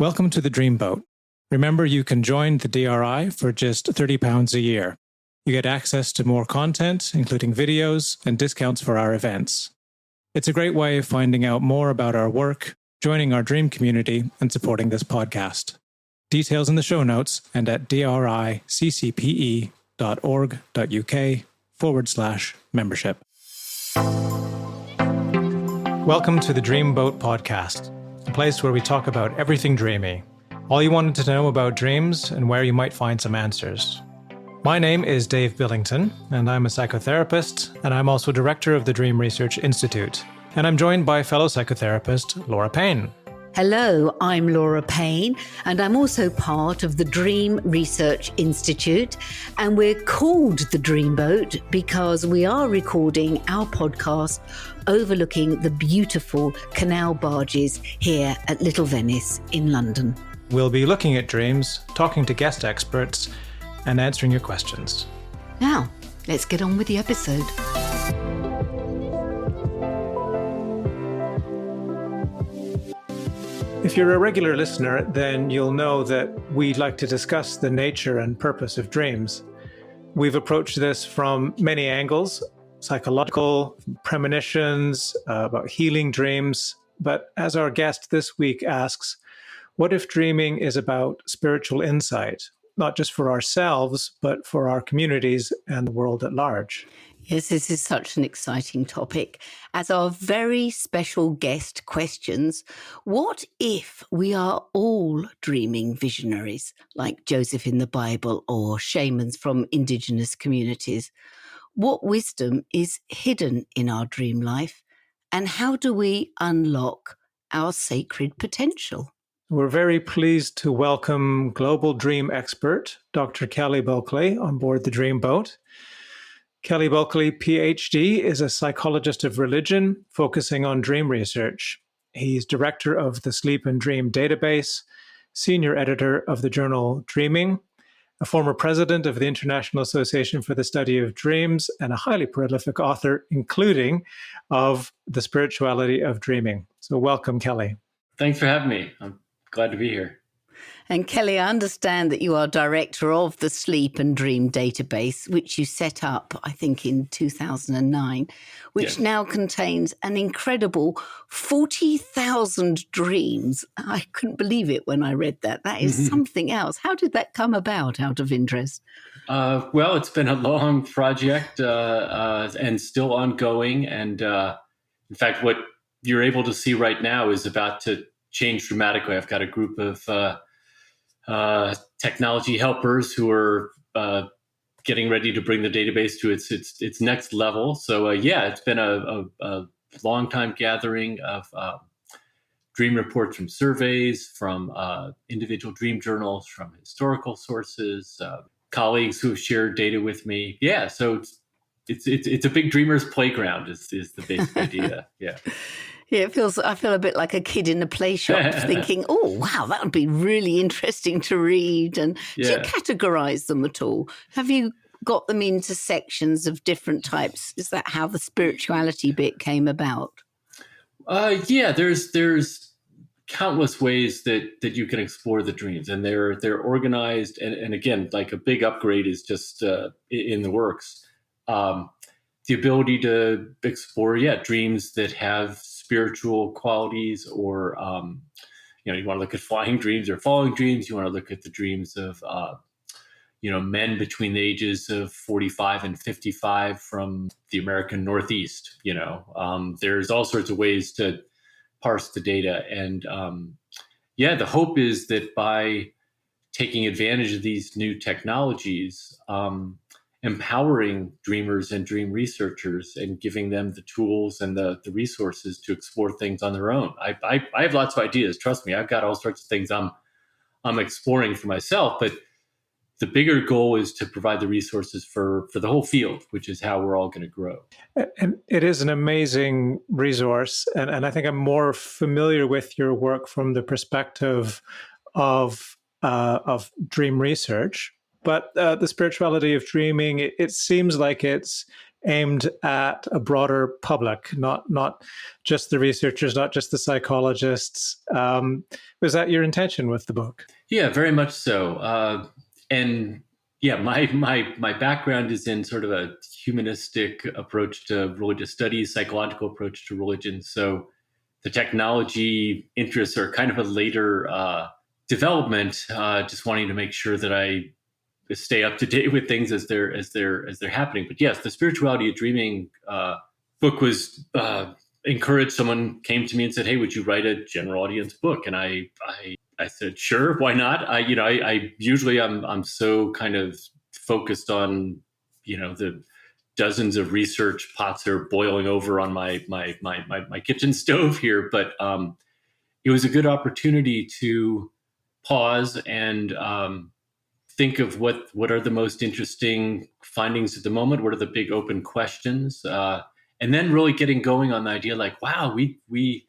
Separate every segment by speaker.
Speaker 1: Welcome to the Dreamboat. Remember, you can join the DRI for just £30 a year. You get access to more content, including videos and discounts for our events. It's a great way of finding out more about our work, joining our dream community, and supporting this podcast. Details in the show notes and at driccpe.org.uk/membership. Welcome to the Dreamboat podcast, a place where we talk about everything dreamy, all you wanted to know about dreams and where you might find some answers. My name is Dave Billington, and I'm a psychotherapist, and I'm also director of the Dream Research Institute. And I'm joined by fellow psychotherapist Laura Payne.
Speaker 2: Hello, I'm Laura Payne, and I'm also part of the Dream Research Institute. And we're called the Dreamboat because we are recording our podcast overlooking the beautiful canal barges here at Little Venice in London.
Speaker 1: We'll be looking at dreams, talking to guest experts, and answering your questions.
Speaker 2: Now, let's get on with the episode.
Speaker 1: If you're a regular listener, then you'll know that we like to discuss the nature and purpose of dreams. We've approached this from many angles: psychological, premonitions, about healing dreams. But as our guest this week asks, what if dreaming is about spiritual insight, not just for ourselves, but for our communities and the world at large?
Speaker 2: Yes, this is such an exciting topic. As our very special guest questions, what if we are all dreaming visionaries, like Joseph in the Bible or shamans from indigenous communities? What wisdom is hidden in our dream life, and how do we unlock our sacred potential?
Speaker 1: We're very pleased to welcome global dream expert, Dr. Kelly Bulkeley, on board the Dreamboat. Kelly Bulkeley, PhD, is a psychologist of religion focusing on dream research. He's director of the Sleep and Dream Database, senior editor of the journal Dreaming, a former president of the International Association for the Study of Dreams, and a highly prolific author, including of The Spirituality of Dreaming. So welcome, Kelly.
Speaker 3: Thanks for having me. I'm glad to be here.
Speaker 2: And Kelly, I understand that you are director of the Sleep and Dream Database, which you set up, I think, in 2009, which now contains an incredible 40,000 dreams. I couldn't believe it when I read that. That is something else. How did that come about, out of interest?
Speaker 3: Well, it's been a long project and still ongoing. And in fact, what you're able to see right now is about to change dramatically. I've got a group of technology helpers who are getting ready to bring the database to its next level. So it's been a long time gathering of dream reports from surveys, from individual dream journals, from historical sources, colleagues who have shared data with me. Yeah, so it's a big dreamer's playground is the basic idea. Yeah.
Speaker 2: Yeah, I feel a bit like a kid in a play shop thinking, oh, wow, that would be really interesting to read. And do you categorize them at all? Have you got them into sections of different types? Is that how the spirituality bit came about?
Speaker 3: There's countless ways that you can explore the dreams, and they're organized. And again, like a big upgrade is just in the works. The ability to explore, dreams that have spiritual qualities, or you want to look at flying dreams or falling dreams. You want to look at the dreams of men between the ages of 45 and 55 from the American Northeast. There's all sorts of ways to parse the data, and the hope is that by taking advantage of these new technologies, empowering dreamers and dream researchers and giving them the tools and the resources to explore things on their own. I have lots of ideas. Trust me, I've got all sorts of things I'm exploring for myself, but the bigger goal is to provide the resources for the whole field, which is how we're all going to grow.
Speaker 1: And it is an amazing resource. And I think I'm more familiar with your work from the perspective of dream research. But the spirituality of dreaming, it seems like it's aimed at a broader public, not just the researchers, not just the psychologists. Was that your intention with the book?
Speaker 3: Yeah, very much so. And yeah, my background is in sort of a humanistic approach to religious studies, psychological approach to religion. So the technology interests are kind of a later development. Just wanting to make sure that I stay up to date with things as they're happening. But yes, the spirituality of dreaming book was encouraged. Someone came to me and said, "Hey, would you write a general audience book?" And I said, "Sure, why not?" I usually I'm so kind of focused on the dozens of research pots are boiling over on my kitchen stove here, but it was a good opportunity to pause and think of what are the most interesting findings at the moment, what are the big open questions, and then really getting going on the idea like, wow, we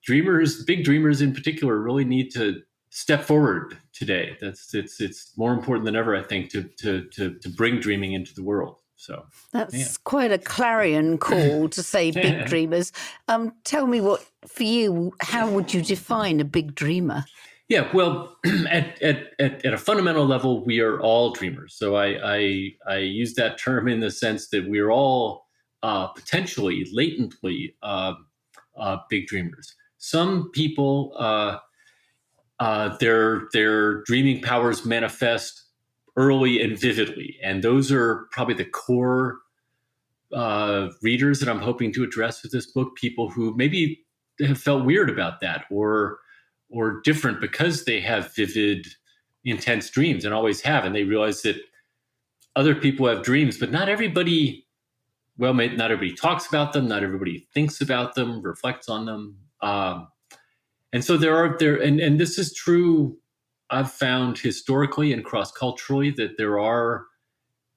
Speaker 3: dreamers, big dreamers in particular, really need to step forward today. It's more important than ever, I think, to bring dreaming into the world. So
Speaker 2: that's quite a clarion call to say big dreamers. Tell me for you, how would you define a big dreamer?
Speaker 3: Yeah, well, at a fundamental level, we are all dreamers. So I use that term in the sense that we're all potentially, latently big dreamers. Some people, their dreaming powers manifest early and vividly, and those are probably the core readers that I'm hoping to address with this book. People who maybe have felt weird about that, or different because they have vivid, intense dreams and always have, and they realize that other people have dreams, but not everybody. Well, not everybody talks about them. Not everybody thinks about them, reflects on them. And so and this is true. I've found historically and cross-culturally that there are,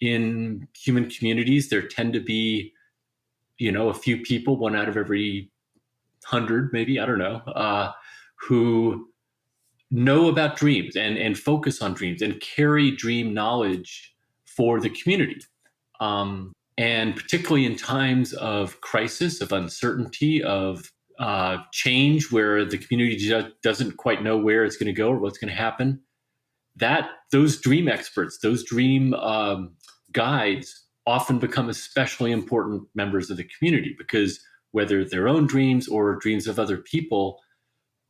Speaker 3: in human communities, there tend to be, a few people, one out of every 100, maybe, I don't know, who know about dreams and focus on dreams and carry dream knowledge for the community. And particularly in times of crisis, of uncertainty, of change, where the community just doesn't quite know where it's going to go or what's going to happen, that those dream experts, those dream guides often become especially important members of the community, because whether their own dreams or dreams of other people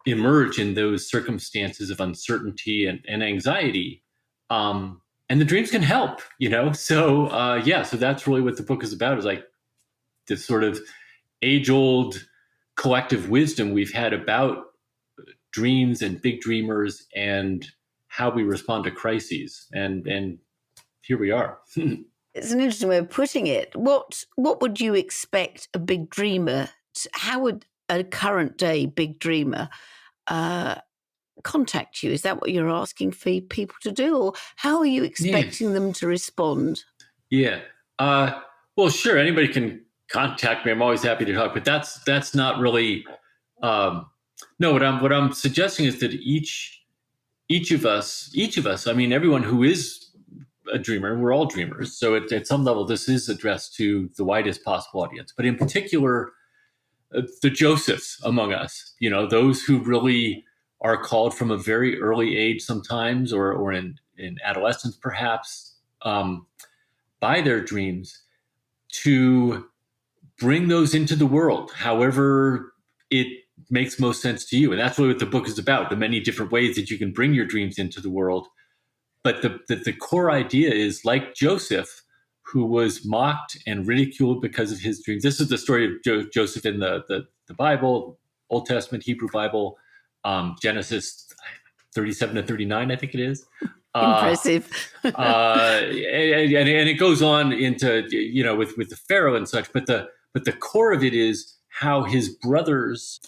Speaker 3: emerge in those circumstances of uncertainty and anxiety. And the dreams can help, So, so that's really what the book is about, is like this sort of age-old collective wisdom we've had about dreams and big dreamers and how we respond to crises. And here we are.
Speaker 2: It's an interesting way of putting it. What would you expect a big dreamer how would a current day big dreamer contact you? Is that what you're asking for people to do, or how are you expecting them to respond?
Speaker 3: Yeah. Well, sure. Anybody can contact me. I'm always happy to talk, but that's not really. No, what I'm suggesting is that each of us. I mean, everyone who is a dreamer, we're all dreamers. So at some level, this is addressed to the widest possible audience. But in particular, the Josephs among us, those who really are called from a very early age sometimes, or in adolescence perhaps, by their dreams, to bring those into the world, however it makes most sense to you. And that's really what the book is about, the many different ways that you can bring your dreams into the world. But the core idea is, like Joseph, who was mocked and ridiculed because of his dreams. This is the story of Joseph in the Bible, Old Testament, Hebrew Bible, Genesis 37 to 39, I think it is.
Speaker 2: Impressive.
Speaker 3: And it goes on into, with the Pharaoh and such. But the core of it is how his brothers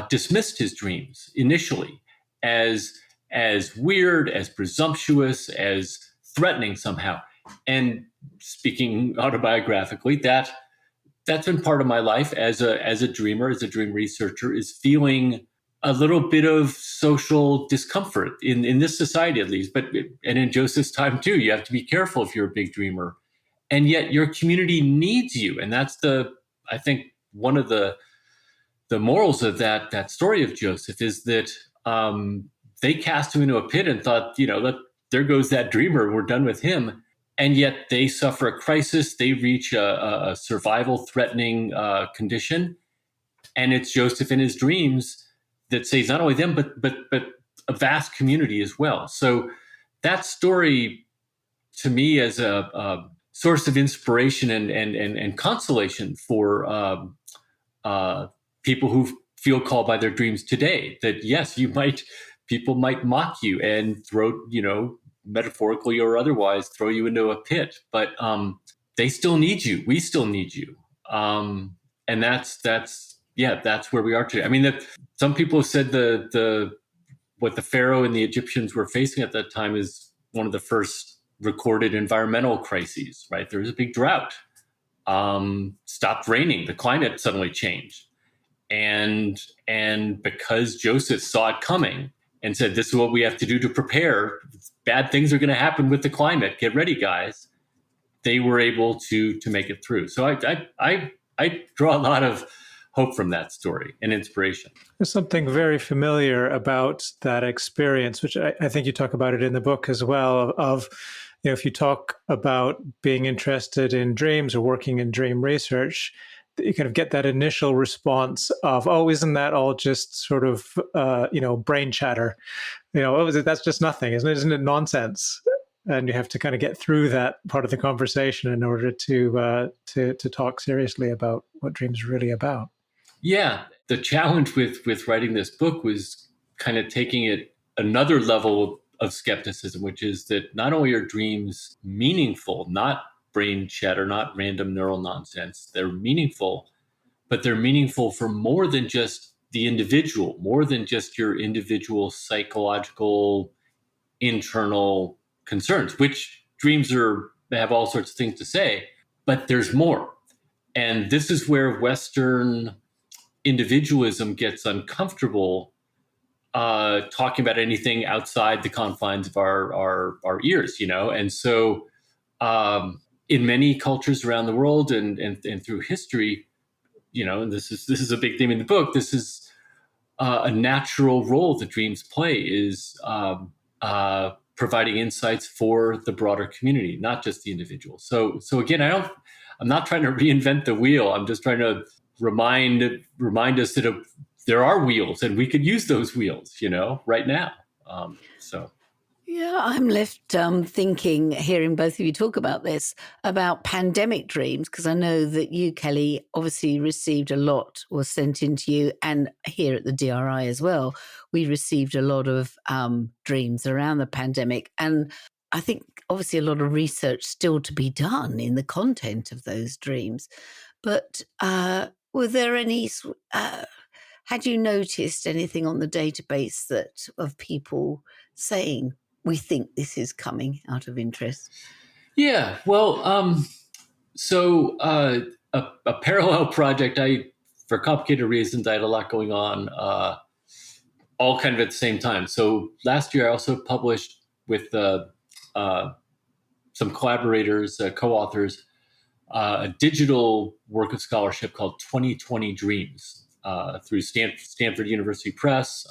Speaker 3: dismissed his dreams initially as weird, as presumptuous, as threatening somehow. And speaking autobiographically, that's been part of my life as a dreamer, as a dream researcher, is feeling a little bit of social discomfort in this society, at least, and in Joseph's time too. You have to be careful if you're a big dreamer. and yet your community needs you. And that's I think one of the morals of that story of Joseph is that they cast him into a pit and thought, there goes that dreamer, we're done with him. And yet they suffer a crisis, they reach a survival threatening condition. And it's Joseph in his dreams that saves not only them, but a vast community as well. So that story, to me, as a source of inspiration and consolation for people who feel called by their dreams today. That yes, people might mock you and throw, metaphorically or otherwise, throw you into a pit, but they still need you. We still need you, and that's where we are today. I mean, some people have said what the Pharaoh and the Egyptians were facing at that time is one of the first recorded environmental crises. Right, there was a big drought. Stopped raining. The climate suddenly changed, and because Joseph saw it coming and said, "This is what we have to do to prepare. Bad things are going to happen with the climate. Get ready, guys." They were able to make it through. So I draw a lot of hope from that story and inspiration.
Speaker 1: There's something very familiar about that experience, which I think you talk about it in the book as well, of if you talk about being interested in dreams or working in dream research, you kind of get that initial response of, oh, isn't that all just sort of, brain chatter? That's just nothing, isn't it? Isn't it nonsense? And you have to kind of get through that part of the conversation in order to talk seriously about what dreams are really about.
Speaker 3: Yeah. The challenge with writing this book was kind of taking it another level of skepticism, which is that not only are dreams meaningful, not brain chatter, not random neural nonsense, they're meaningful, but they're meaningful for more than just the individual, more than just your individual psychological, internal concerns, which dreams have all sorts of things to say, but there's more. And this is where Western individualism gets uncomfortable talking about anything outside the confines of our ears, and so in many cultures around the world and through history, and this is a big theme in the book, this is a natural role that dreams play, is providing insights for the broader community, not just the individual. So again, I'm not trying to reinvent the wheel. I'm just trying to remind us that there are wheels and we could use those wheels, right now.
Speaker 2: Yeah, I'm left thinking, hearing both of you talk about this, about pandemic dreams, because I know that you, Kelly, obviously received a lot, was sent into you, and here at the DRI as well, we received a lot of dreams around the pandemic. And I think obviously a lot of research still to be done in the content of those dreams. But were there any... had you noticed anything on the database of people saying, we think this is coming, out of interest?
Speaker 3: Yeah, well, so a parallel project, for complicated reasons, I had a lot going on, all kind of at the same time. So last year I also published with some collaborators, co-authors, a digital work of scholarship called 2020 Dreams through Stanford University Press.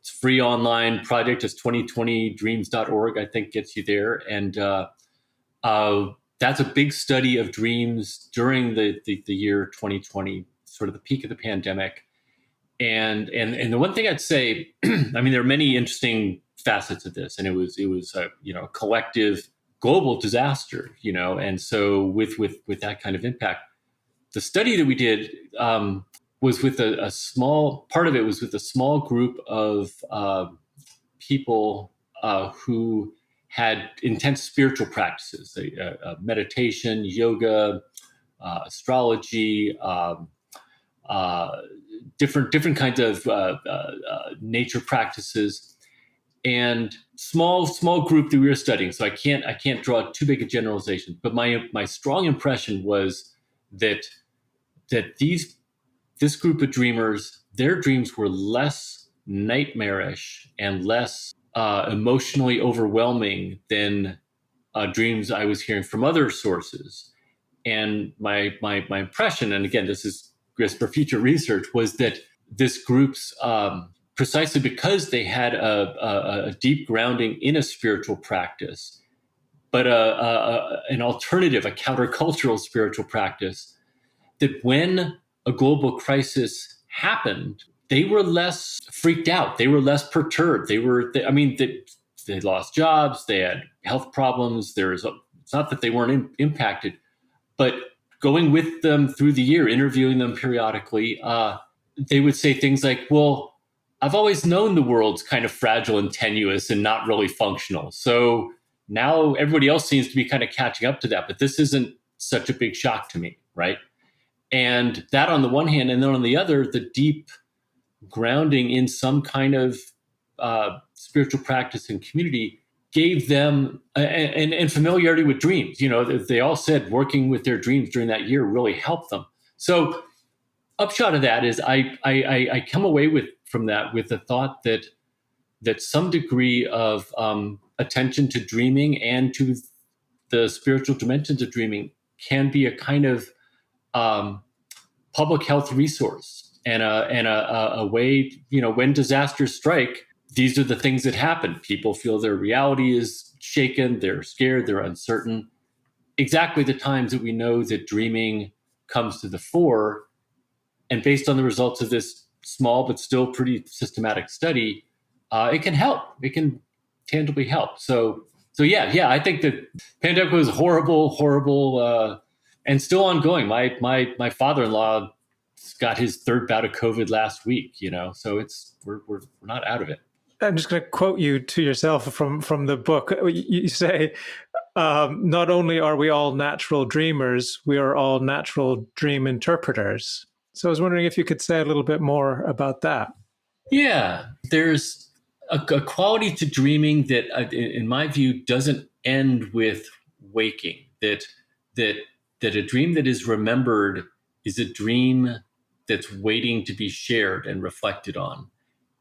Speaker 3: It's a free online project. It's 2020dreams.org, I think, gets you there. And that's a big study of dreams during the year 2020, sort of the peak of the pandemic. And the one thing I'd say, I mean, there are many interesting facets of this, and it was a collective global disaster, and so with that kind of impact, the study that we did was with a small part of it was with a small group of people who had intense spiritual practices, meditation, yoga, astrology, different kinds of nature practices, and small group that we were studying. So I can't draw too big a generalization, but my strong impression was that this group of dreamers, their dreams were less nightmarish and less emotionally overwhelming than dreams I was hearing from other sources. And my impression, and again, this is just for future research, was that this group's precisely because they had a deep grounding in a spiritual practice, but an alternative, a countercultural spiritual practice, that when a global crisis happened, they were less freaked out. They were less perturbed. They lost jobs. They had health problems. It's not that they weren't impacted, but going with them through the year, interviewing them periodically, they would say things like, well, I've always known the world's kind of fragile and tenuous and not really functional. So now everybody else seems to be kind of catching up to that, but this isn't such a big shock to me, right? And that on the one hand, and then on the other, the deep grounding in some kind of spiritual practice and community gave them and familiarity with dreams. They all said working with their dreams during that year really helped them. So upshot of that is I come away from that with the thought that some degree of attention to dreaming and to the spiritual dimensions of dreaming can be a kind of public health resource and a way, when disasters strike, these are the things that happen. People feel their reality is shaken, they're scared, they're uncertain. Exactly the times that we know that dreaming comes to the fore. And based on the results of this small but still pretty systematic study, it can help. It can tangibly help. So yeah, I think that pandemic was horrible, and still ongoing. My father-in-law got his third bout of COVID last week. So we're not out of it.
Speaker 1: I'm just going to quote you to yourself from the book. You say, not only are we all natural dreamers, we are all natural dream interpreters. So I was wondering if you could say a little bit more about that.
Speaker 3: Yeah, there's a quality to dreaming that, in my view, doesn't end with waking. That a dream that is remembered is a dream that's waiting to be shared and reflected on.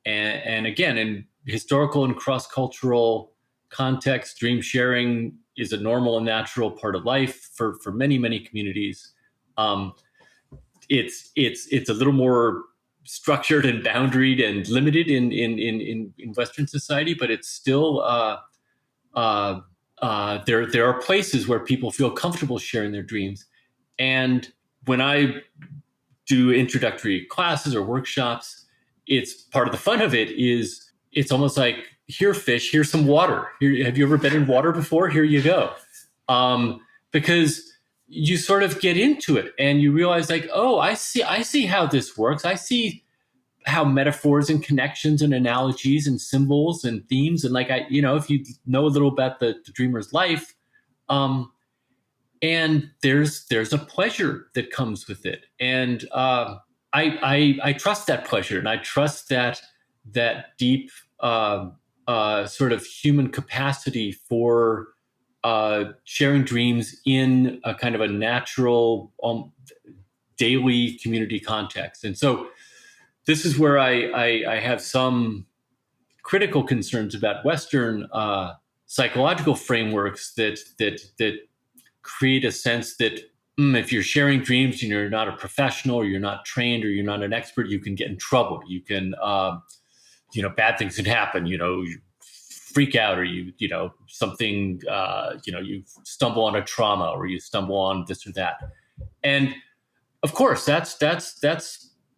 Speaker 3: And again, in historical and cross-cultural context, dream sharing is a normal and natural part of life for many, many communities. It's a little more structured and boundaried and limited in Western society, but it's still there are places where people feel comfortable sharing their dreams. And when I do introductory classes or workshops, it's part of the fun of it is it's almost like, here, fish, here's some water. Here, have you ever been in water before? Here you go. Because you sort of get into it and you realize like, oh, I see how this works. I see how metaphors and connections and analogies and symbols and themes. And if you know a little about the dreamer's life, and there's a pleasure that comes with it. And I trust that pleasure, and I trust that deep sort of human capacity for sharing dreams in a kind of a natural daily community context. And so this is where I have some critical concerns about Western psychological frameworks that create a sense that if you're sharing dreams and you're not a professional or you're not trained or you're not an expert, you can get in trouble. You can, bad things can happen. You freak out, or you something, you stumble on a trauma, or you stumble on this or that. And of course, that's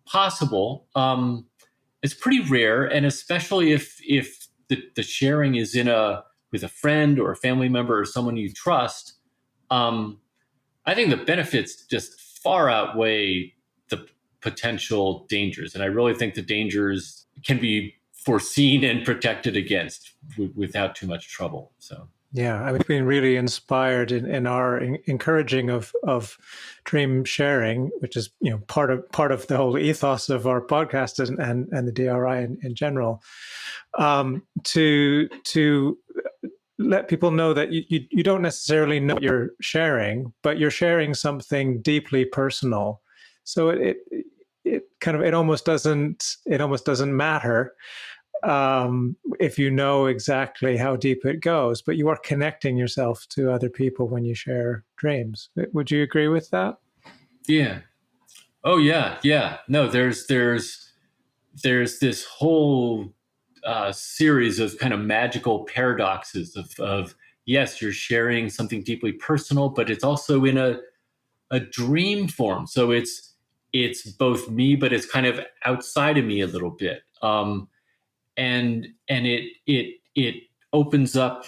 Speaker 3: possible. It's pretty rare, and especially if the sharing is with a friend or a family member or someone you trust. I think the benefits just far outweigh the potential dangers. And I really think the dangers can be foreseen and protected against without too much trouble. So,
Speaker 1: yeah, we've been really inspired in our encouraging of dream sharing, which is part of the whole ethos of our podcast and the DRI in general, to let people know that you don't necessarily know what you're sharing, but you're sharing something deeply personal. So it almost doesn't matter if you know exactly how deep it goes, but you are connecting yourself to other people when you share dreams. Would you agree with that?
Speaker 3: Yeah. Oh yeah. Yeah. No, there's this whole series of kind of magical paradoxes of yes, you're sharing something deeply personal, but it's also in a dream form. So it's both me, but it's kind of outside of me a little bit. And it opens up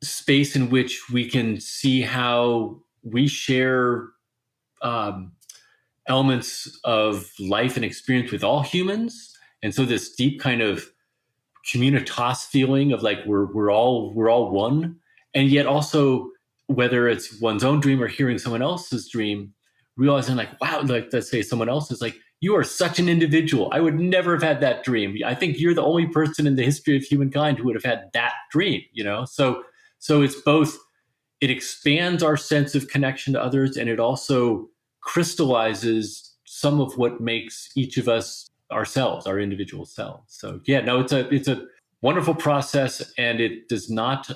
Speaker 3: space in which we can see how we share um, elements of life and experience with all humans. And so this deep kind of communitas feeling of like we're all one, and yet also whether it's one's own dream or hearing someone else's dream, realizing like wow, like let's say someone else is like you are such an individual. I would never have had that dream. I think you're the only person in the history of humankind who would have had that dream. So it's both. It expands our sense of connection to others, and it also crystallizes some of what makes each of us ourselves, our individual selves. So yeah, no, it's a wonderful process, and it does not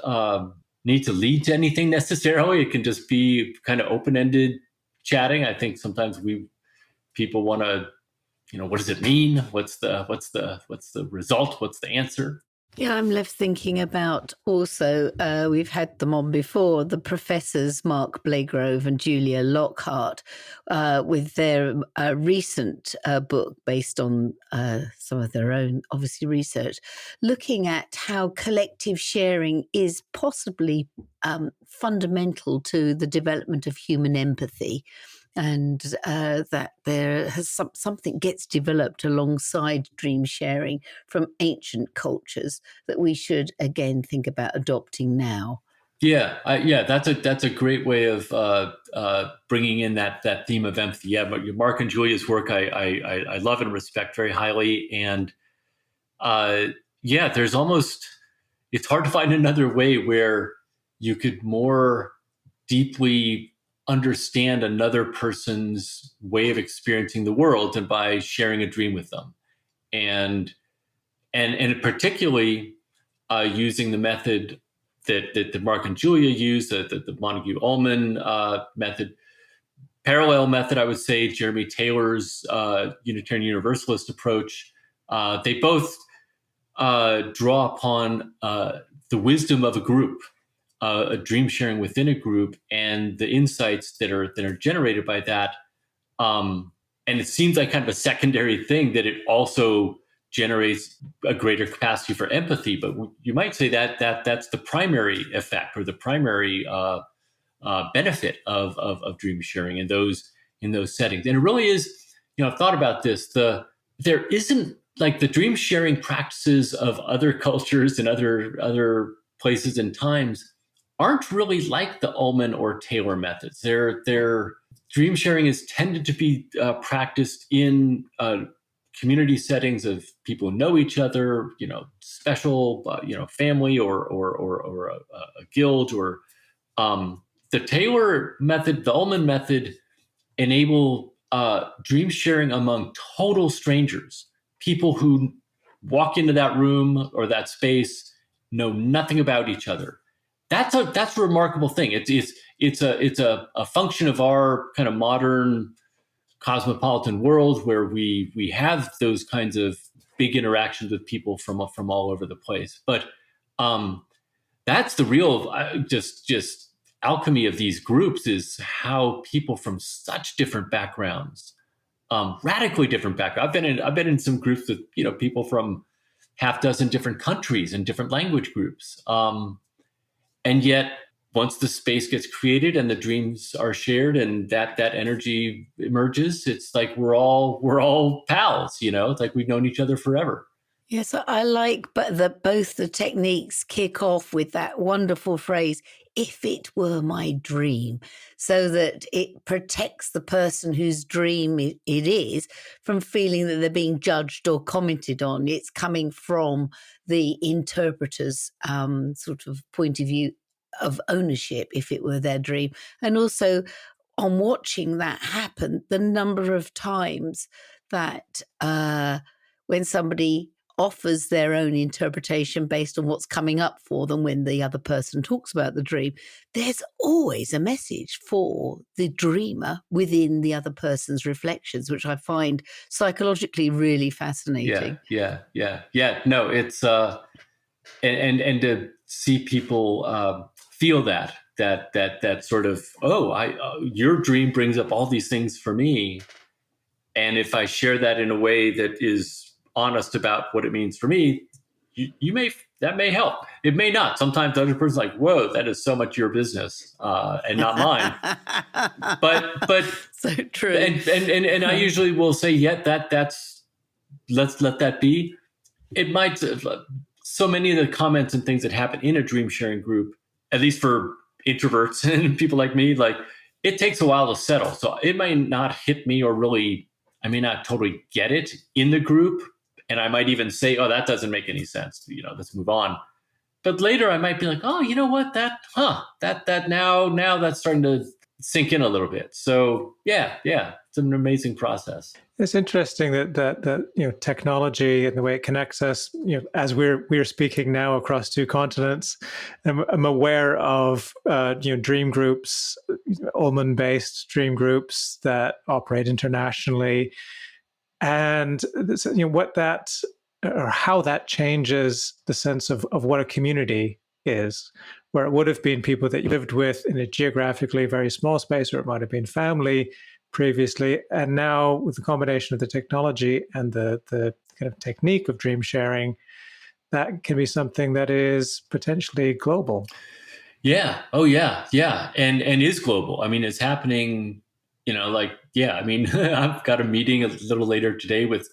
Speaker 3: need to lead to anything necessarily. It can just be kind of open ended chatting. I think sometimes people want to, what does it mean? What's the result? What's the answer?
Speaker 2: Yeah, I'm left thinking about also, we've had them on before, the professors Mark Blagrove and Julia Lockhart, with their recent book based on some of their own, obviously, research, looking at how collective sharing is possibly fundamental to the development of human empathy. And that there has something gets developed alongside dream sharing from ancient cultures that we should again think about adopting now.
Speaker 3: Yeah, that's a great way of bringing in that theme of empathy. Yeah, but Mark and Julia's work I love and respect very highly, and uh, yeah, it's hard to find another way where you could more deeply understand another person's way of experiencing the world than by sharing a dream with them, and particularly using the method that Mark and Julia use, the Montague Ullman method, parallel method, I would say, Jeremy Taylor's Unitarian Universalist approach. They both draw upon the wisdom of a group, a dream sharing within a group, and the insights that are generated by that. And it seems like kind of a secondary thing that it also generates a greater capacity for empathy. But you might say that's the primary effect or the primary benefit of dream sharing in those settings. And it really is. I've thought about this. There isn't like the dream sharing practices of other cultures and other places and times aren't really like the Ullman or Taylor methods. They're dream sharing is tended to be practiced in community settings of people who know each other, special, family or a guild, or the Taylor method, the Ullman method enable dream sharing among total strangers, people who walk into that room or that space, know nothing about each other. That's a remarkable thing. It's a function of our kind of modern cosmopolitan world where we have those kinds of big interactions with people from all over the place. But that's the real just alchemy of these groups, is how people from such different backgrounds, radically different backgrounds. I've been in some groups with people from half dozen different countries and different language groups. And yet, once the space gets created and the dreams are shared and that energy emerges, it's like we're all pals. It's like we've known each other forever.
Speaker 2: Yes, I like but both the techniques kick off with that wonderful phrase, if it were my dream, so that it protects the person whose dream it is from feeling that they're being judged or commented on. It's coming from the interpreter's sort of point of view of ownership, if it were their dream. And also, on watching that happen, the number of times that when somebody offers their own interpretation based on what's coming up for them when the other person talks about the dream, there's always a message for the dreamer within the other person's reflections, which I find psychologically really fascinating.
Speaker 3: Yeah. No, it's and to see people feel that sort of, your dream brings up all these things for me, and if I share that in a way that is honest about what it means for me, that may help. It may not. Sometimes the other person's like, "Whoa, that is so much your business and not mine." but
Speaker 2: so true.
Speaker 3: And I usually will say, "Yeah, that's let's let that be." It might. So many of the comments and things that happen in a dream sharing group, at least for introverts and people like me, like, it takes a while to settle. So it may not hit me, or really, I may not totally get it in the group. And I might even say, "Oh, that doesn't make any sense. Let's move on." But later I might be like, "Oh, you know what? That now that's starting to sink in a little bit." So yeah, it's an amazing process.
Speaker 1: It's interesting that technology and the way it connects us, as we're speaking now across two continents. I'm aware of dream groups, Ulman-based dream groups that operate internationally, and what that, or how that changes the sense of what a community is, where it would have been people that you lived with in a geographically very small space, or it might have been family previously. And now with the combination of the technology and the kind of technique of dream sharing, that can be something that is potentially global.
Speaker 3: Yeah. Oh yeah. And is global. I mean, it's happening, I've got a meeting a little later today with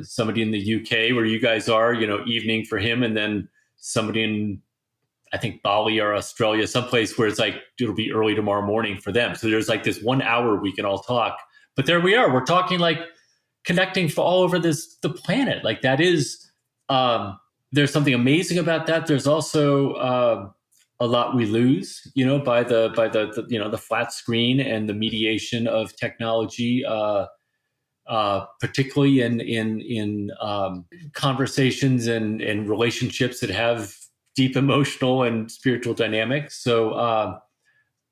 Speaker 3: somebody in the UK where you guys are, evening for him, and then somebody in, I think, Bali or Australia, someplace where it's like, it'll be early tomorrow morning for them. So there's like this 1 hour we can all talk. But there we are. We're talking, like, connecting for all over the planet. Like, that is, there's something amazing about that. There's also a lot we lose, by the flat screen and the mediation of technology, particularly in conversations and relationships that have deep emotional and spiritual dynamics. So,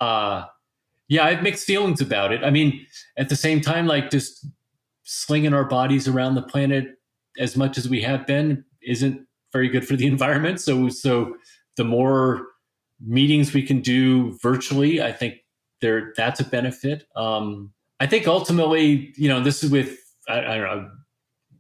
Speaker 3: I have mixed feelings about it. I mean, at the same time, like, just slinging our bodies around the planet as much as we have been isn't very good for the environment. So the more meetings we can do virtually, I think that's a benefit. I think ultimately, this is with, I don't know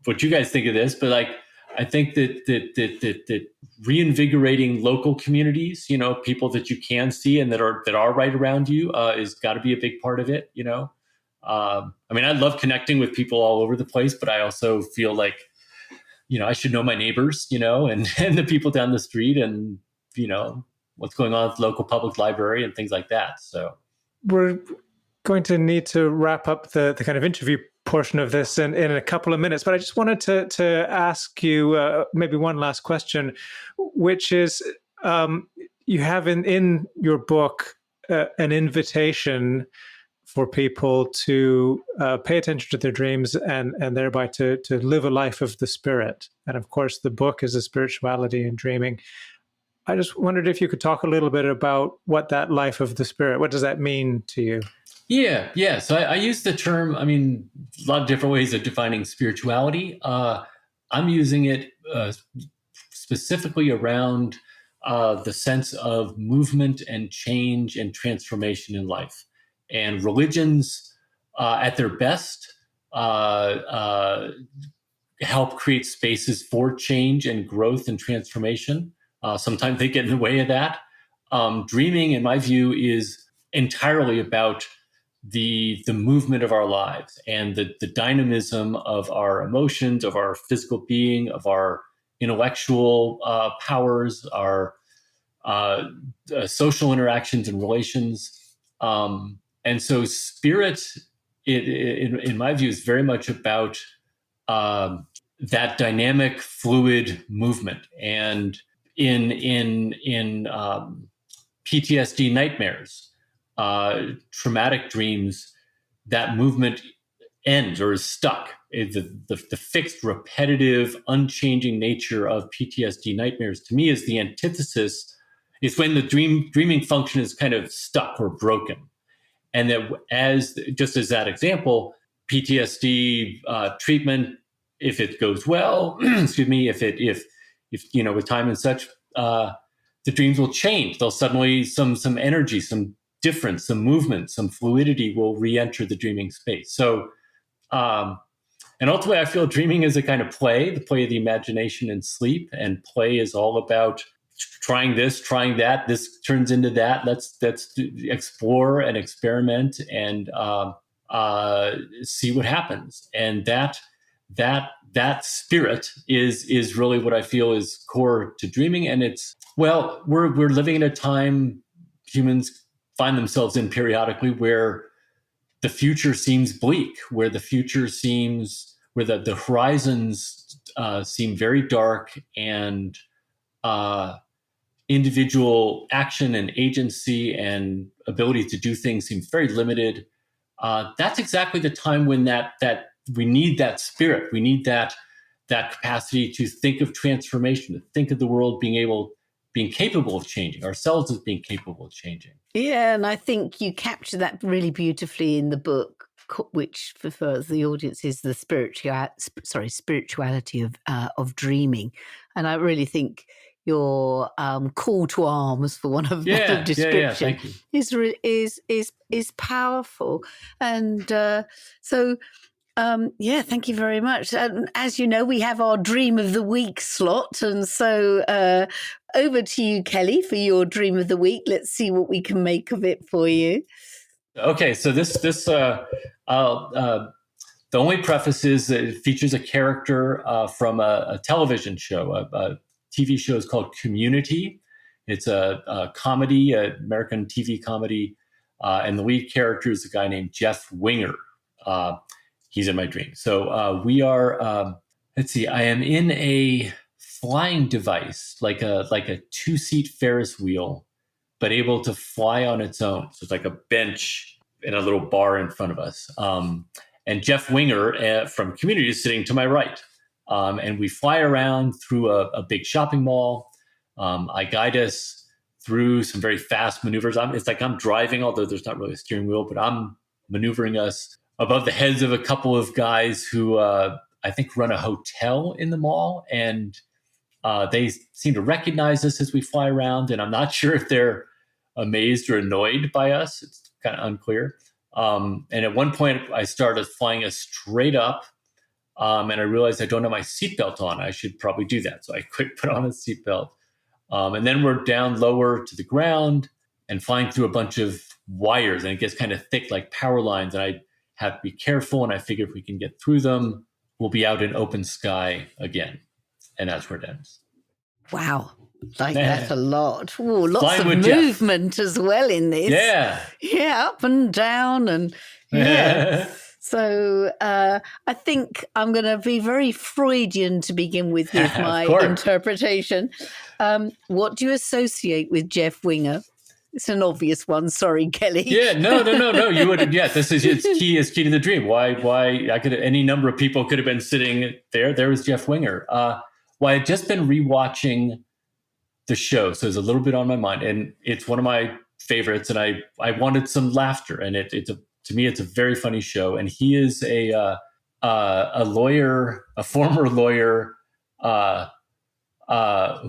Speaker 3: what you guys think of this, but, like, I think that reinvigorating local communities, people that you can see and that are right around you, is got to be a big part of it. I mean, I love connecting with people all over the place, but I also feel like, I should know my neighbors, and the people down the street, and what's going on at the local public library and things like that. So
Speaker 1: we're going to need to wrap up the kind of interview portion of this in a couple of minutes, but I just wanted to ask you maybe one last question, which is, you have in your book an invitation for people to pay attention to their dreams and thereby to live a life of the spirit. And of course, the book is a spirituality and dreaming. I just wondered if you could talk a little bit about what that life of the spirit, what does that mean to you?
Speaker 3: Yeah. So I use the term, I mean, a lot of different ways of defining spirituality. I'm using it specifically around the sense of movement and change and transformation in life. And religions, at their best, help create spaces for change and growth and transformation. Sometimes they get in the way of that. Dreaming, in my view, is entirely about the movement of our lives and the dynamism of our emotions, of our physical being, of our intellectual powers, our social interactions and relations. And so spirit, in my view, is very much about that dynamic, fluid movement. And in PTSD nightmares, traumatic dreams, that movement ends or is stuck. The fixed, repetitive, unchanging nature of PTSD nightmares, to me, is the antithesis. It's when the dreaming function is kind of stuck or broken. And that, just as that example, PTSD treatment, if it goes well, excuse me, if with time and such, the dreams will change. They'll suddenly, some energy, some difference, some movement, some fluidity will re-enter the dreaming space. So, and ultimately, I feel dreaming is a kind of play, the play of the imagination and sleep. And play is all about trying this, trying that. This turns into that. Let's explore and experiment and see what happens. And that spirit is really what I feel is core to dreaming. And it's, well, we're living in a time humans find themselves in periodically where the future seems bleak, where the horizons seem very dark, and individual action and agency and ability to do things seems very limited. That's exactly the time when that we need that spirit. We need that capacity to think of transformation, to think of the world being capable of changing, ourselves as being capable of changing.
Speaker 2: Yeah, and I think you capture that really beautifully in the book, which for the audience is the spirituality of dreaming. And I really think your call to arms, for one of better description, is powerful. And so. Thank you very much. As you know, we have our Dream of the Week slot. And so over to you, Kelly, for your Dream of the Week. Let's see what we can make of it for you.
Speaker 3: Okay, so this the only preface is that it features a character from a television show. A TV show is called Community. It's a comedy, an American TV comedy. And the lead character is a guy named Jeff Winger. He's in my dream. So we are, let's see, I am in a flying device, like a 2-seat Ferris wheel, but able to fly on its own. So it's like a bench and a little bar in front of us. And Jeff Winger from Community is sitting to my right. And we fly around through a big shopping mall. I guide us through some very fast maneuvers. It's like I'm driving, although there's not really a steering wheel, but I'm maneuvering us above the heads of a couple of guys who I think run a hotel in the mall. And they seem to recognize us as we fly around. And I'm not sure if they're amazed or annoyed by us. It's kind of unclear. And at one point, I started flying us straight up. And I realized I don't have my seatbelt on. I should probably do that. So I quick put on a seatbelt. And then we're down lower to the ground and flying through a bunch of wires. And it gets kind of thick like power lines. And I have to be careful. And I figure if we can get through them, we'll be out in open sky again. And that's where it ends.
Speaker 2: Wow. Like that a lot. Ooh, lots
Speaker 3: Flying
Speaker 2: of movement as well in this.
Speaker 3: Yeah.
Speaker 2: Yeah, up and down. And yeah. So I think I'm going to be very Freudian to begin with my interpretation. What do you associate with Jeff Winger? It's an obvious one. Sorry, Kelly.
Speaker 3: Yeah, no. You would. Yeah, this is key to the dream. Why? I could. Any number of people could have been sitting there. There was Jeff Winger. Well, I had just been rewatching the show, so it's a little bit on my mind, and it's one of my favorites. And I wanted some laughter, and to me, it's a very funny show. And he is a lawyer, a former lawyer.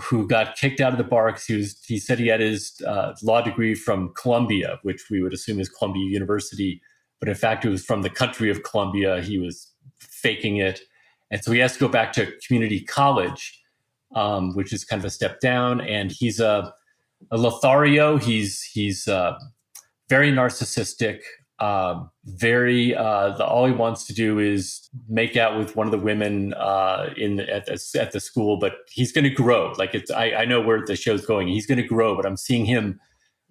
Speaker 3: Who got kicked out of the bar because he said he had his law degree from Columbia, which we would assume is Columbia University, but in fact it was from the country of Columbia. He was faking it, and so he has to go back to community college, which is kind of a step down. And he's a Lothario. He's very narcissistic. All he wants to do is make out with one of the women at the school, but he's going to grow. Like I know where the show's going. He's going to grow, but I'm seeing him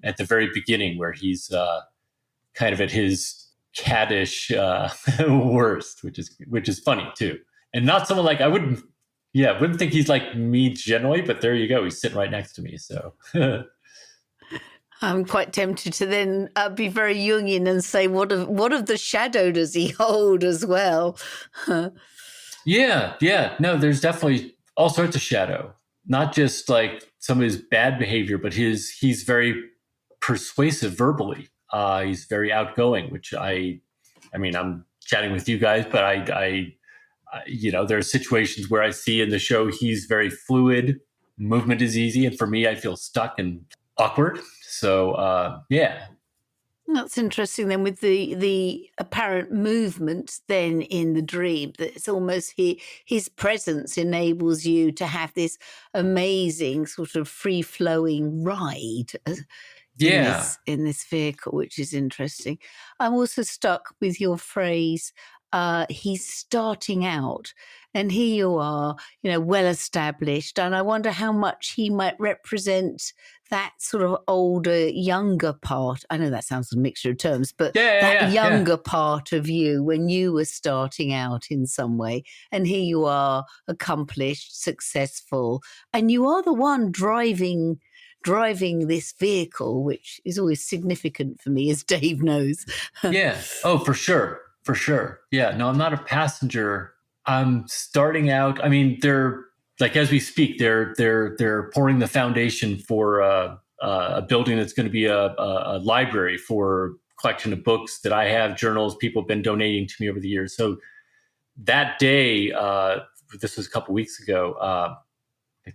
Speaker 3: at the very beginning where he's kind of at his caddish worst, which is funny too. And not someone like I wouldn't think he's like me generally, but there you go. He's sitting right next to me. So
Speaker 2: I'm quite tempted to then be very Jungian and say, what of the shadow does he hold as well?
Speaker 3: Yeah. No, there's definitely all sorts of shadow, not just like some of his bad behavior, but he's very persuasive verbally. He's very outgoing, which I mean, I'm chatting with you guys, but there are situations where I see in the show he's very fluid, movement is easy, and for me, I feel stuck and awkward. So yeah.
Speaker 2: That's interesting then, with the apparent movement then in the dream, that it's almost his presence enables you to have this amazing sort of free-flowing ride
Speaker 3: Yeah.
Speaker 2: in this vehicle, which is interesting. I'm also stuck with your phrase, he's starting out, and here you are, well established, and I wonder how much he might represent that sort of older, younger part. I know that sounds a mixture of terms, but that younger part of you when you were starting out in some way, and here you are, accomplished, successful, and you are the one driving this vehicle, which is always significant for me, as Dave knows.
Speaker 3: Yeah. Oh, for sure. For sure. Yeah. No, I'm not a passenger. I'm starting out. I mean, they're like, as we speak, they're pouring the foundation for a building that's going to be a library for collection of books that I have, journals people have been donating to me over the years. So that day, this was a couple weeks ago.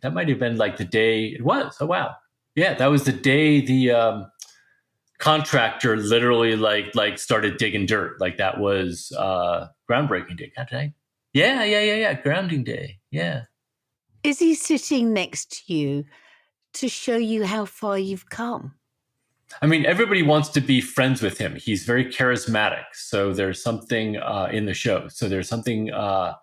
Speaker 3: That might have been like the day it was. Oh, wow. Yeah. That was the day the, contractor literally like started digging dirt. Like that was groundbreaking day. Yeah. Grounding day. Yeah.
Speaker 2: Is he sitting next to you to show you how far you've come?
Speaker 3: I mean, everybody wants to be friends with him. He's very charismatic. So there's something in the show. So there's something. I'd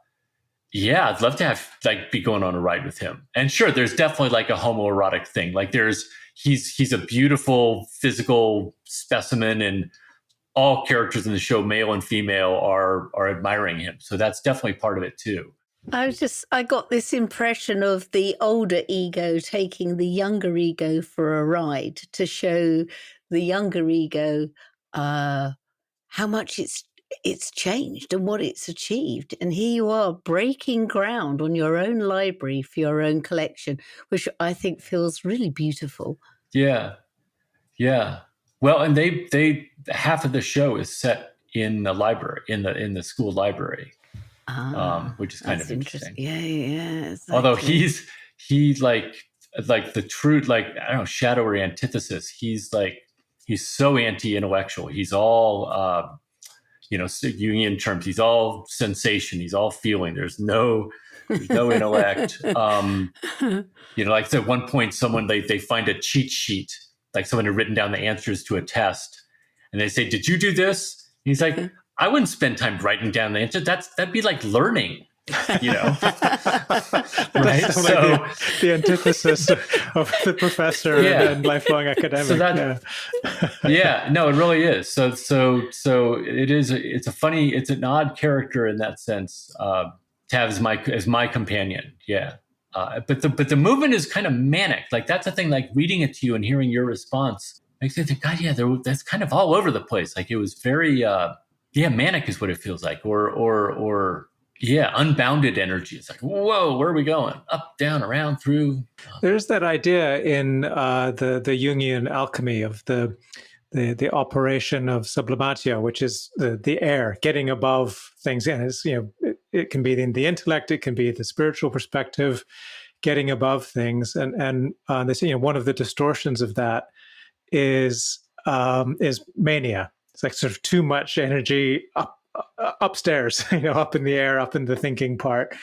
Speaker 3: love to have be going on a ride with him. And sure, there's definitely like a homoerotic thing. Like he's a beautiful physical specimen, and all characters in the show, male and female, are admiring him. So that's definitely part of it too.
Speaker 2: I got this impression of the older ego taking the younger ego for a ride to show the younger ego how much it's changed and what it's achieved. And here you are breaking ground on your own library for your own collection, which I think feels really beautiful.
Speaker 3: Yeah. Well, and they half of the show is set in the library, in the school library, which is kind of interesting.
Speaker 2: Yeah. Exactly.
Speaker 3: Although he's like the true, like, I don't know, shadow or antithesis. He's so anti-intellectual. He's all Jungian terms. He's all sensation. He's all feeling. There's no intellect. Like at one point, someone they find a cheat sheet, like someone had written down the answers to a test, and they say, "Did you do this?" And he's like, "I wouldn't spend time writing down the answer. That'd be like learning." Right?
Speaker 1: So the antithesis of the professor and lifelong academic.
Speaker 3: So no, it really is. So it is. It's an odd character in that sense to have as my companion. Yeah. But the movement is kind of manic. Like that's the thing. Like reading it to you and hearing your response makes you think, God, yeah, that's kind of all over the place. Like it was very, manic is what it feels like, or unbounded energy. It's like, whoa, where are we going? Up, down, around, through.
Speaker 1: There's that idea in the Jungian alchemy of the operation of sublimatio, which is the air, getting above things. And it's, it can be in the intellect, it can be the spiritual perspective, getting above things. And they say, one of the distortions of that is mania. It's like sort of too much energy upstairs, up in the air, up in the thinking part,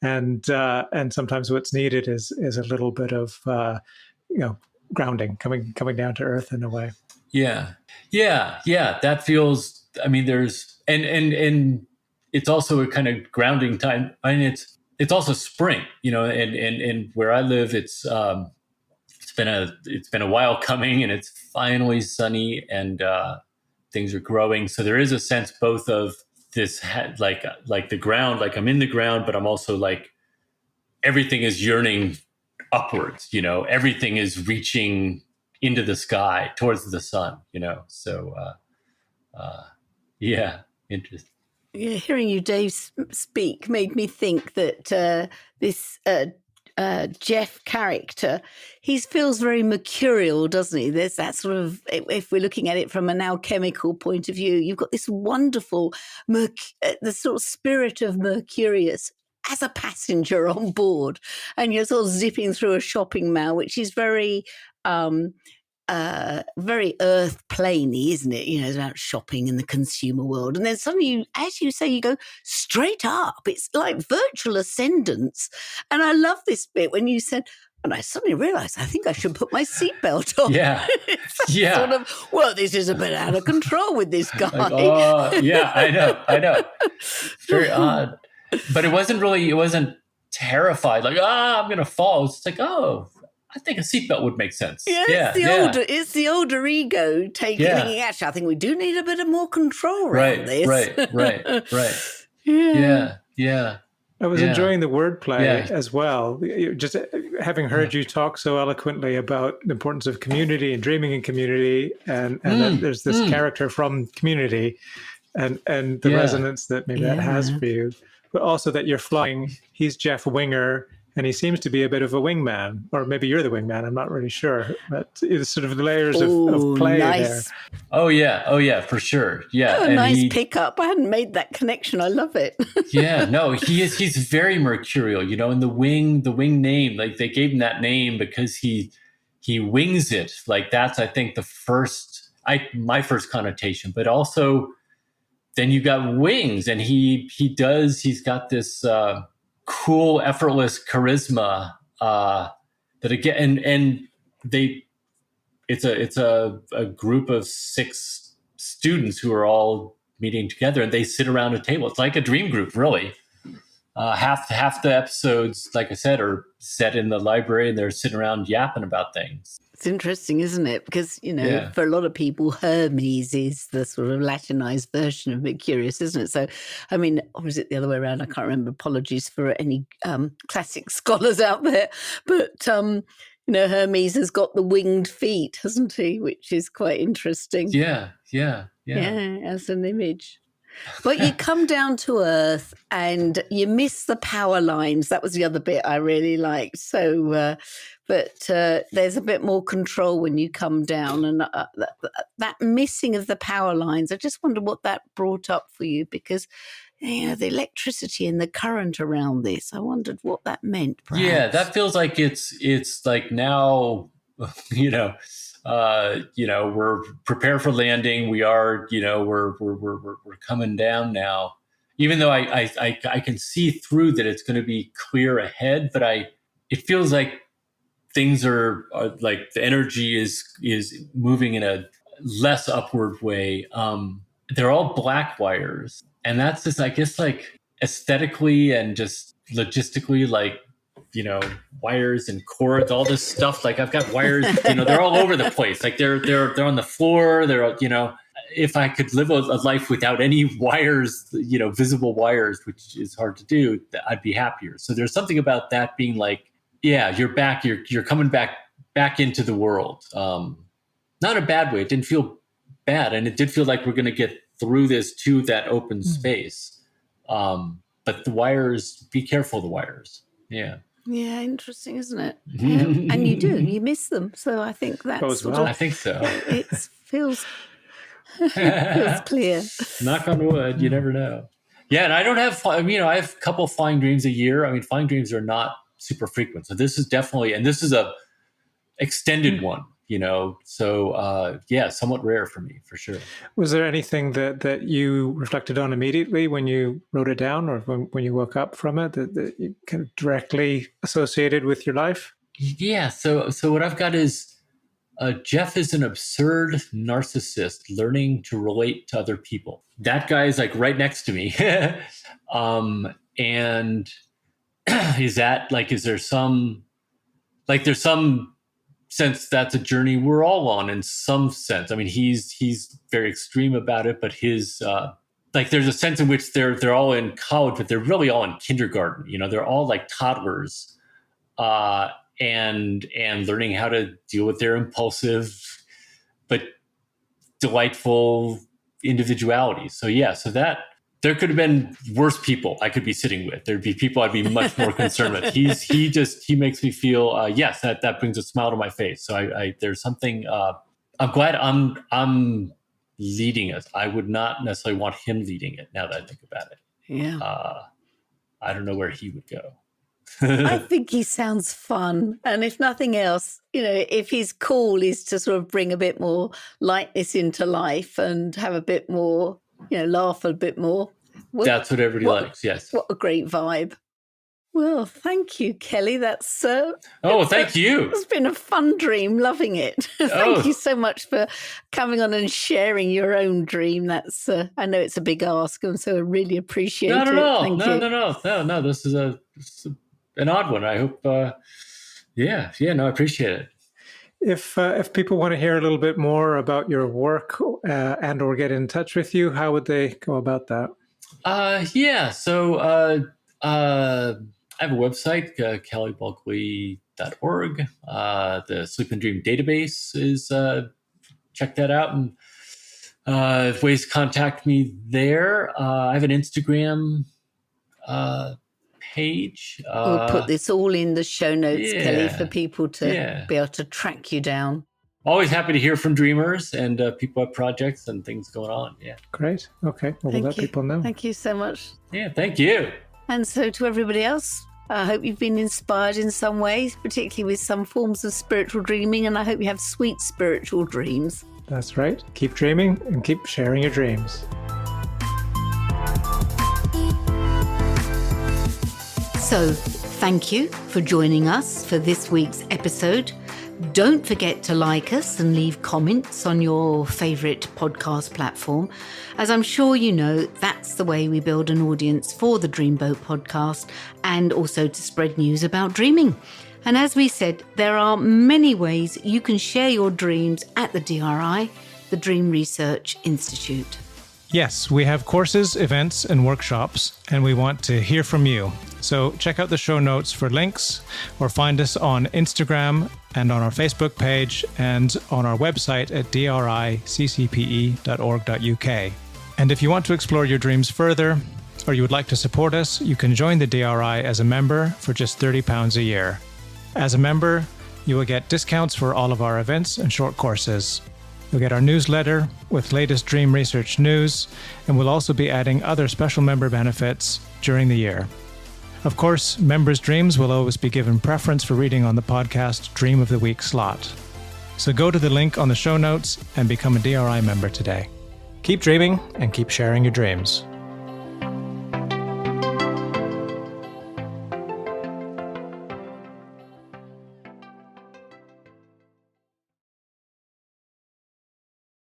Speaker 1: and sometimes what's needed is a little bit of grounding, coming down to earth in a way.
Speaker 3: Yeah. That feels. I mean, there's and it's also a kind of grounding time. I mean, it's also spring, and where I live, it's been a while coming, and it's finally sunny and. Things are growing. So there is a sense both of this, like the ground, like I'm in the ground, but I'm also like, everything is yearning upwards, everything is reaching into the sky towards the sun, So, yeah, interesting.
Speaker 2: Yeah, hearing you, Dave, speak made me think that this Jeff character, he feels very mercurial, doesn't he? There's that sort of, if we're looking at it from an alchemical point of view, you've got this wonderful, the sort of spirit of Mercurius as a passenger on board, and you're sort of zipping through a shopping mall, which is very very earth planey, isn't it? It's about shopping in the consumer world. And then suddenly, as you say, you go straight up. It's like virtual ascendance. And I love this bit when you said, and I suddenly realized, I think I should put my seatbelt on.
Speaker 3: Yeah. Yeah.
Speaker 2: Sort of, well, this is a bit out of control with this guy.
Speaker 3: Yeah, I know. Very odd. But it wasn't terrified, like, I'm going to fall. It's like, I think a seatbelt would make sense.
Speaker 2: Yeah, it's the older ego thinking, actually, I think we do need a bit of more control around this.
Speaker 3: Right. Yeah.
Speaker 1: I was enjoying the wordplay as well. Just having heard you talk so eloquently about the importance of community and dreaming in community, and that there's this character from community, and the resonance that maybe that has for you, but also that you're flying. He's Jeff Winger. And he seems to be a bit of a wingman, or maybe you're the wingman. I'm not really sure, but it's sort of the layers of play there.
Speaker 3: Oh yeah, for sure. Yeah,
Speaker 2: nice pickup. I hadn't made that connection. I love it.
Speaker 3: Yeah, no, he's very mercurial. And the wing name, like they gave him that name because he wings it. Like that's, I think, my first connotation. But also, then you got wings, and he's got this. Cool, effortless charisma that again, and it's a group of 6 students who are all meeting together, and they sit around a table. It's like a dream group, really. Half the episodes, like I said, are set in the library, and they're sitting around yapping about things.
Speaker 2: It's interesting, isn't it? Because, for a lot of people, Hermes is the sort of Latinized version of Mercurius, isn't it? So, I mean, or is it the other way around? I can't remember. Apologies for any classic scholars out there. But, Hermes has got the winged feet, hasn't he? Which is quite interesting.
Speaker 3: Yeah.
Speaker 2: As an image. But you come down to earth and you miss the power lines. That was the other bit I really liked. So, but there's a bit more control when you come down, and that missing of the power lines. I just wonder what that brought up for you, because the electricity and the current around this. I wondered what that meant. Perhaps.
Speaker 3: Yeah, that feels like it's like now, we're prepared for landing. We are, we're coming down now. Even though I can see through that it's going to be clear ahead, but it feels like things are like the energy is moving in a less upward way. They're all black wires, and that's just, I guess, like aesthetically and just logistically, like, wires and cords, all this stuff. Like I've got wires, they're all over the place. Like they're on the floor. They're, if I could live a life without any wires, visible wires, which is hard to do, I'd be happier. So there's something about that being like, yeah, you're back, you're coming back into the world. Not a bad way. It didn't feel bad. And it did feel like we're going to get through this to that open space. But the wires, be careful of the wires. Yeah.
Speaker 2: Yeah, interesting, isn't it? And you miss them. So I think that's
Speaker 3: I think so.
Speaker 2: It feels clear.
Speaker 3: Knock on wood, you never know. Yeah, and I don't have, I have a couple of flying dreams a year. I mean, flying dreams are not super frequent. So this is definitely, and this is a extended one, so somewhat rare for me, for sure.
Speaker 1: Was there anything that you reflected on immediately when you wrote it down, or when you woke up from it, that you kind of directly associated with your life?
Speaker 3: Yeah. So what I've got is Jeff is an absurd narcissist learning to relate to other people. That guy is like right next to me. And is there some, like, there's some sense that's a journey we're all on in some sense. I mean, he's very extreme about it, but his, there's a sense in which they're all in college, but they're really all in kindergarten. They're all like toddlers. and learning how to deal with their impulsive but delightful individuality. So that there could have been worse people I could be sitting with. There'd be people I'd be much more concerned with. He makes me feel yes, that brings a smile to my face. So I there's something. I'm glad I'm leading us. I would not necessarily want him leading it. Now that I think about it, I don't know where he would go.
Speaker 2: I think he sounds fun. And if nothing else, if his call is to sort of bring a bit more lightness into life and have a bit more, laugh a bit more.
Speaker 3: That's what everybody likes, yes.
Speaker 2: What a great vibe. Well, thank you, Kelly. That's
Speaker 3: thank you.
Speaker 2: It's been a fun dream, loving it. Thank you so much for coming on and sharing your own dream. That's I know it's a big ask, and so I really appreciate it.
Speaker 3: No. This is an odd one. I hope. I appreciate it.
Speaker 1: If people want to hear a little bit more about your work and or get in touch with you, how would they go about that?
Speaker 3: So I have a website, kellybulkeley.org. The Sleep and Dream database is, check that out, and ways to contact me there. I have an Instagram page.
Speaker 2: We'll put this all in the show notes, Kelly, for people to be able to track you down.
Speaker 3: Always happy to hear from dreamers and people have projects and things going on. Yeah.
Speaker 1: Great. Okay. Well, we'll let people know.
Speaker 2: Thank you so much.
Speaker 3: Yeah, thank you.
Speaker 2: And so to everybody else, I hope you've been inspired in some ways, particularly with some forms of spiritual dreaming, and I hope you have sweet spiritual dreams.
Speaker 1: That's right. Keep dreaming and keep sharing your dreams.
Speaker 2: So, thank you for joining us for this week's episode. Don't forget to like us and leave comments on your favourite podcast platform. As I'm sure you know, that's the way we build an audience for the Dreamboat podcast and also to spread news about dreaming. And as we said, there are many ways you can share your dreams at the DRI, the Dream Research Institute.
Speaker 1: Yes, we have courses, events, and workshops, and we want to hear from you. So check out the show notes for links or find us on Instagram and on our Facebook page and on our website at driccpe.org.uk. And if you want to explore your dreams further or you would like to support us, you can join the DRI as a member for just £30 a year. As a member, you will get discounts for all of our events and short courses. You'll get our newsletter with latest dream research news, and we'll also be adding other special member benefits during the year. Of course, members' dreams will always be given preference for reading on the podcast Dream of the Week slot. So go to the link on the show notes and become a DRI member today. Keep dreaming and keep sharing your dreams.